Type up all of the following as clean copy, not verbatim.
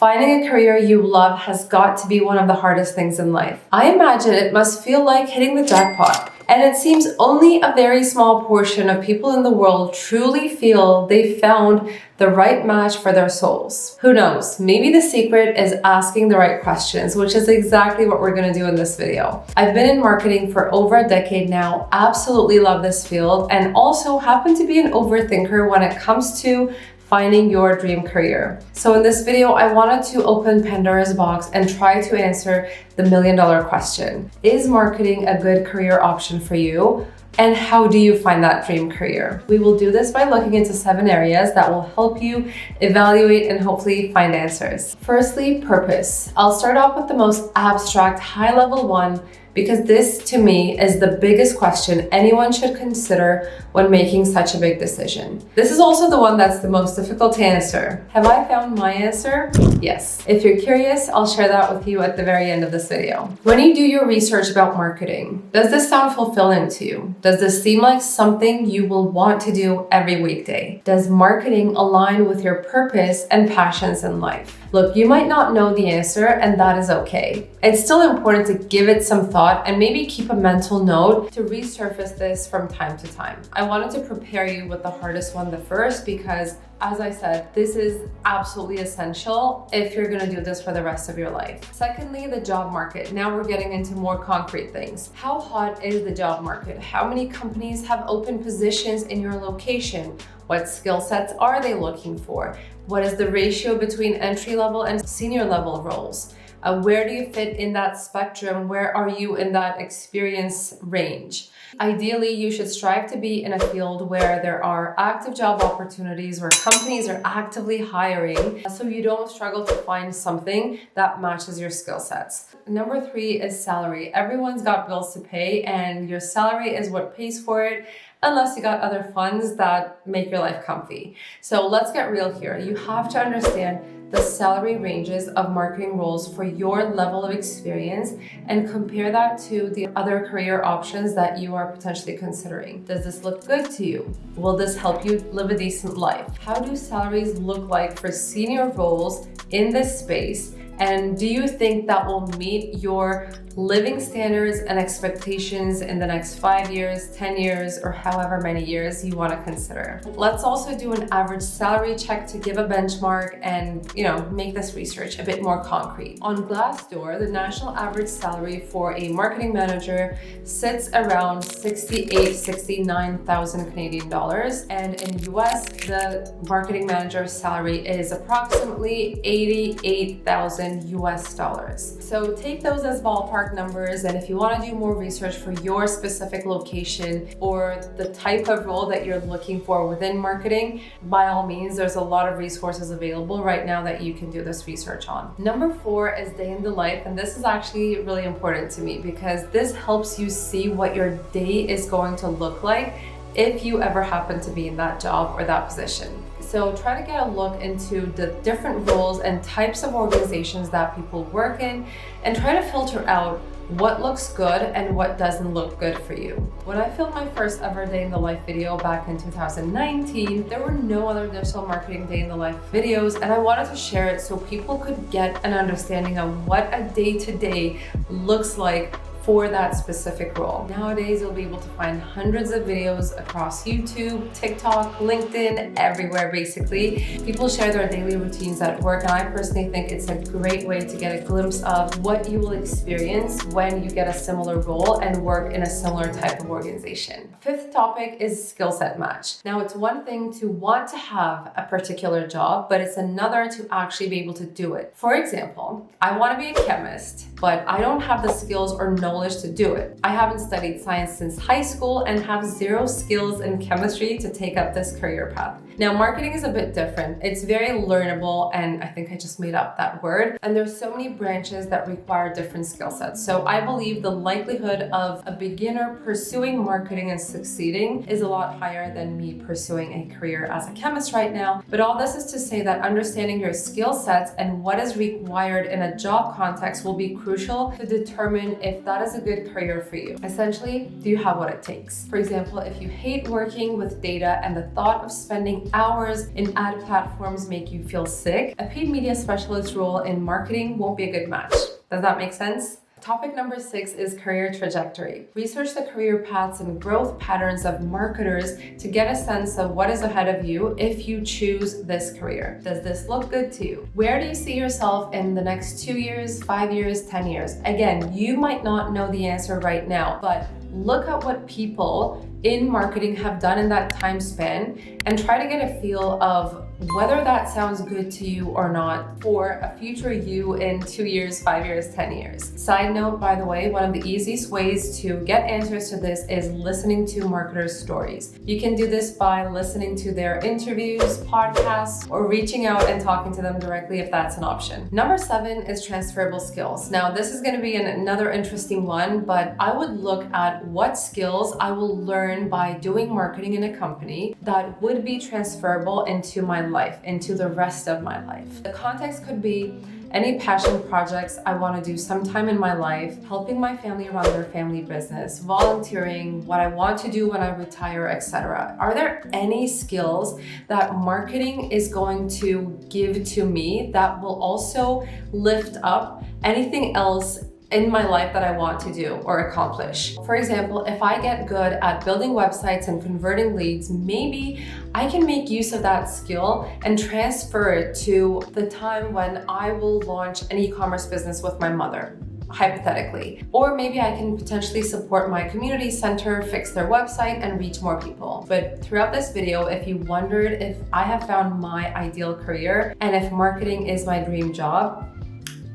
Finding a career you love has got to be one of the hardest things in life. I imagine it must feel like hitting the jackpot. And it seems only a very small portion of people in the world truly feel they found the right match for their souls. Who knows? Maybe the secret is asking the right questions, which is exactly what we're going to do in this video. I've been in marketing for over a decade now, absolutely love this field, and also happen to be an overthinker when it comes to finding your dream career. So in this video, I wanted to open Pandora's box and try to answer the million-dollar question. Is marketing a good career option for you? And how do you find that dream career? We will do this by looking into 7 areas that will help you evaluate and hopefully find answers. Firstly, purpose. I'll start off with the most abstract, high-level one, because this, to me, is the biggest question anyone should consider when making such a big decision. This is also the one that's the most difficult to answer. Have I found my answer? Yes. If you're curious, I'll share that with you at the very end of this video. When you do your research about marketing, does this sound fulfilling to you? Does this seem like something you will want to do every weekday? Does marketing align with your purpose and passions in life? Look, you might not know the answer, and that is okay. It's still important to give it some thought and maybe keep a mental note to resurface this from time to time. I wanted to prepare you with the hardest one first because, as I said, this is absolutely essential if you're gonna do this for the rest of your life. Secondly, the job market. Now we're getting into more concrete things. How hot is the job market? How many companies have open positions in your location? What skill sets are they looking for? What is the ratio between entry-level and senior-level roles? Where do you fit in that spectrum? Where are you in that experience range? Ideally, you should strive to be in a field where there are active job opportunities, where companies are actively hiring, so you don't struggle to find something that matches your skill sets. Number 3 is salary. Everyone's got bills to pay, and your salary is what pays for it, unless you got other funds that make your life comfy. So let's get real here. You have to understand the salary ranges of marketing roles for your level of experience and compare that to the other career options that you are potentially considering. Does this look good to you? Will this help you live a decent life? How do salaries look like for senior roles in this space? And do you think that will meet your living standards and expectations in the next 5 years, 10 years, or however many years you want to consider? Let's also do an average salary check to give a benchmark and, make this research a bit more concrete. On Glassdoor, the national average salary for a marketing manager sits around 69,000 Canadian dollars, and in US, the marketing manager's salary is approximately 88,000 US dollars. So take those as ballpark numbers, and if you want to do more research for your specific location or the type of role that you're looking for within marketing, by all means, there's a lot of resources available right now that you can do this research on. Number 4 is day in the life, and this is actually really important to me because this helps you see what your day is going to look like if you ever happen to be in that job or that position. So try to get a look into the different roles and types of organizations that people work in, and try to filter out what looks good and what doesn't look good for you. When I filmed my first ever day in the life video back in 2019, there were no other digital marketing day in the life videos, and I wanted to share it so people could get an understanding of what a day-to-day looks like for that specific role. Nowadays, you'll be able to find hundreds of videos across YouTube, TikTok, LinkedIn, everywhere basically. People share their daily routines at work, and I personally think it's a great way to get a glimpse of what you will experience when you get a similar role and work in a similar type of organization. 5th topic is skill set match. Now, it's one thing to want to have a particular job, but it's another to actually be able to do it. For example, I want to be a chemist, but I don't have the skills or knowledge to do it. I haven't studied science since high school and have 0 skills in chemistry to take up this career path. Now, marketing is a bit different. It's very learnable, and I think I just made up that word. And there's so many branches that require different skill sets. So I believe the likelihood of a beginner pursuing marketing and succeeding is a lot higher than me pursuing a career as a chemist right now. But all this is to say that understanding your skill sets and what is required in a job context will be crucial to determine if that is a good career for you. Essentially, do you have what it takes? For example, if you hate working with data and the thought of spending spending hours in ad platforms make you feel sick, a paid media specialist role in marketing won't be a good match. Does that make sense? Topic number 6 is career trajectory. Research the career paths and growth patterns of marketers to get a sense of what is ahead of you if you choose this career. Does this look good to you? Where do you see yourself in the next 2 years, 5 years, 10 years? Again, you might not know the answer right now, but look at what people in marketing have done in that time span and try to get a feel of whether that sounds good to you or not for a future you in 2 years, 5 years, 10 years. Side note, by the way, one of the easiest ways to get answers to this is listening to marketers' stories. You can do this by listening to their interviews, podcasts, or reaching out and talking to them directly if that's an option. Number 7 is transferable skills. Now, this is going to be another interesting one, but I would look at what skills I will learn by doing marketing in a company that would be transferable into my life, into the rest of my life. The context could be any passion projects I want to do sometime in my life, helping my family run their family business, volunteering, what I want to do when I retire, etc. Are there any skills that marketing is going to give to me that will also lift up anything else in my life that I want to do or accomplish? For example, if I get good at building websites and converting leads, maybe I can make use of that skill and transfer it to the time when I will launch an e-commerce business with my mother, hypothetically. Or maybe I can potentially support my community center, fix their website, and reach more people. But throughout this video, if you wondered if I have found my ideal career and if marketing is my dream job,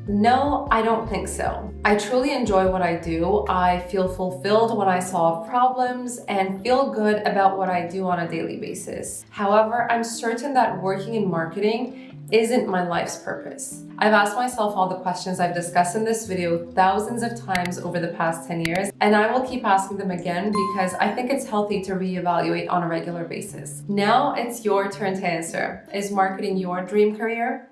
no, I don't think so. I truly enjoy what I do. I feel fulfilled when I solve problems and feel good about what I do on a daily basis. However, I'm certain that working in marketing isn't my life's purpose. I've asked myself all the questions I've discussed in this video thousands of times over the past 10 years, and I will keep asking them again because I think it's healthy to reevaluate on a regular basis. Now it's your turn to answer. Is marketing your dream career?